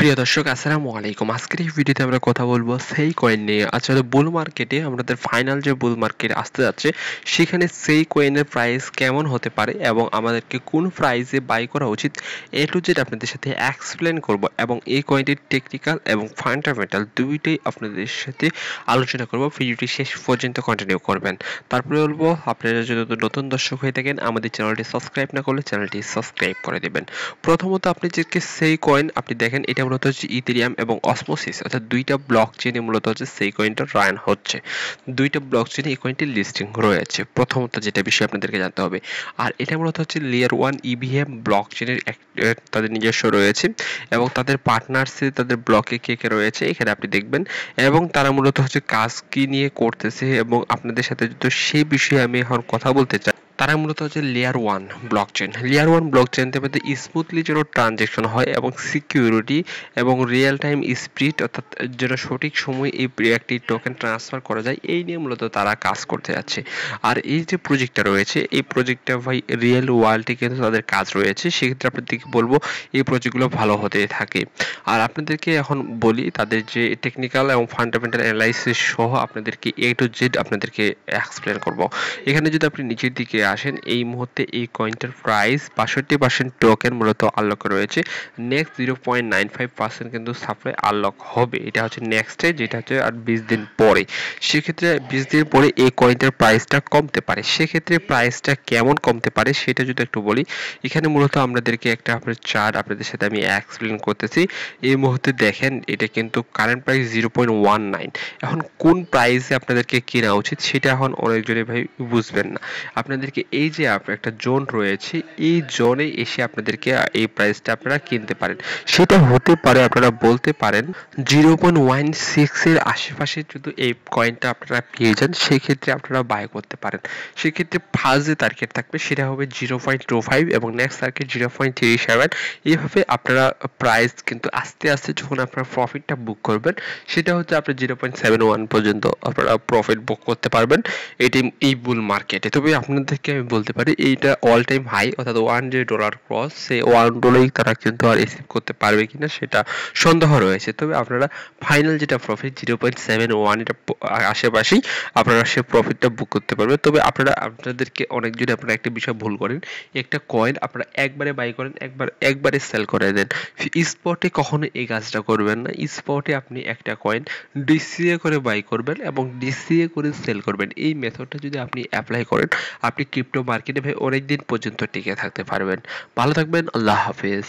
প্রিয় দর্শক আসসালামু আলাইকুম। আজকের এই ভিডিওতে আমরা কথা বলবো সেই কয়েন নিয়ে। আসলে বুল মার্কেটে আমাদের ফাইনাল যে বুল মার্কেট আসতে যাচ্ছে সেখানে সেই কয়েনের প্রাইস কেমন হতে পারে এবং আমাদেরকে কোন প্রাইসে বাই করা উচিত এ টু জেড আপনাদের সাথে এক্সপ্লেন করব এবং এই কয়েনটির টেকনিক্যাল এবং ফান্ডামেন্টাল দুইটাই আপনাদের সাথে আলোচনা করব। ভিডিওটি শেষ পর্যন্ত কন্টিনিউ করবেন। তারপরে বলবো আপনারা যদি নতুন দর্শক হয়ে থাকেন আমাদের চ্যানেলটি সাবস্ক্রাইব না করলে চ্যানেলটি সাবস্ক্রাইব করে দেবেন। প্রথমত আপনি যে সেই কয়েন আপনি দেখেন এটা মূলত হচ্ছে ইথেরিয়াম এবং অসমোসিস অর্থাৎ দুইটা ব্লক চেইনে মূলত হচ্ছে সেই কয়েনটা রান হচ্ছে। দুইটা ব্লক চেইনে এই কয়েনটির লিস্টিং রয়েছে। প্রথমত যেটা বিষয় আপনাদেরকে জানতে হবে, আর এটা মূলত হচ্ছে লেয়ার 1 ইভিএম ব্লক চেইনের তাদের নিজস্ব রয়েছে এবং তাদের পার্টনারসে তাদের ব্লকে কে কে রয়েছে এখানে আপনি দেখবেন এবং তারা মূলত হচ্ছে কাজ কি নিয়ে করতেছে এবং আপনাদের সাথে যদি সেই বিষয়ে আমি এখন কথা বলতে চাই। তারা মূলত হচ্ছে লেয়ার 1 ব্লকচেন। লেয়ার 1 ব্লকচেনতে মধ্যে স্মুথলি যেন ট্রানজ্যাকশন হয় এবং সিকিউরিটি এবং রিয়েল টাইম স্পিড অর্থাৎ যেন সঠিক সময়ে এই একটি টোকেন ট্রান্সফার করা যায় এই নিয়ে মূলত তারা কাজ করতে যাচ্ছে। আর এই যে প্রজেক্টটা রয়েছে এই প্রজেক্টটা ভাই রিয়েল ওয়ার্ল্ডে কিন্তু তাদের কাজ রয়েছে, সেক্ষেত্রে আপনাদেরকে বলবো এই প্রজেক্টগুলো ভালো হতে থাকে। আর আপনাদেরকে এখন বলি তাদের যে টেকনিক্যাল এবং ফান্ডামেন্টাল অ্যানালাইসিস সহ আপনাদেরকে এ টু জেড আপনাদেরকে এক্সপ্লেন করব। এখানে যদি আপনি নিচের দিকে আসেন এই মুহূর্তে এই কয়েনটার প্রাইস 62% টোকেন মূলত আনলক রয়েছে। নেক্সট 0.95% কিন্তু সাপ্লাই আনলক হবে, এটা হচ্ছে নেক্সটে যেটা হচ্ছে আর 20 দিন পরে। সেক্ষেত্রে 20 দিন পরে এই কয়েনটার প্রাইসটা কমতে পারে। সেক্ষেত্রে প্রাইসটা কেমন কমতে পারে সেটা যদি একটু বলি, এখানে মূলত আমাদেরকে একটা আপনার চার্ট আপনাদের সাথে আমি এক্সপ্লেন করতেছি। এই মুহূর্তে দেখেন এটা কিন্তু কারেন্ট প্রাইস 0.19। এখন কোন প্রাইসে আপনাদেরকে কেনা উচিত সেটা এখন অনেকজনে ভাই বুঝবেন না। আপনাদেরকে এই যে একটা জোন রয়েছে এই জোনে এসে আপনাদেরকে এই প্রাইসটা আপনারা কিনতে পারেন। সেটা হতে পারে আপনারা বলতে পারেন 0.16 এর আশেপাশে যদি এই কয়েনটা আপনারা পেয়ে যান সেক্ষেত্রে আপনারা বাই করতে পারেন। সেক্ষেত্রে ফার্স্ট যে টার্গেট থাকবে সেটা হবে 0.25 এবং নেক্সট টার্গেট 0.37। এইভাবে আপনারা প্রাইস কিন্তু আস্তে আস্তে যখন আপনারা প্রফিটটা বুক করবেন সেটা হচ্ছে আপনি 0.71 পর্যন্ত আপনারা প্রফিট বুক করতে পারবেন এটি এই বুল মার্কেটে। তবে আপনাদেরকে আমি বলতে পারি এইটা অল টাইম হাই অর্থাৎ $1 ক্রস, সেই $1 তারা কিন্তু আর রিসিভ করতে পারবে কিনা সেটা সন্দেহ রয়েছে। তবে আপনারা ফাইনাল যেটা প্রফিট 0.71 এটা আশেপাশেই আপনারা সে প্রফিটটা বুক করতে পারবেন। তবে আপনাদেরকে অনেকজনে আপনারা একটা বিষয় ভুল করেন, একটা কয়েন আপনারা একবারে বাই করেন একবারে সেল করে দেন। স্পটে কখনো এই কাজটা করবেন না। স্পটে আপনি একটা কয়েন ডিসিএ করে বাই করবেন এবং ডিসিএ করে সেল করবেন। এই মেথডটা যদি আপনি অ্যাপ্লাই করেন আপনি ক্রিপ্টো মার্কেটে ভাই অনেক দিন পর্যন্ত টিকে থাকতে পারবেন। ভালো থাকবেন, আল্লাহ হাফেজ।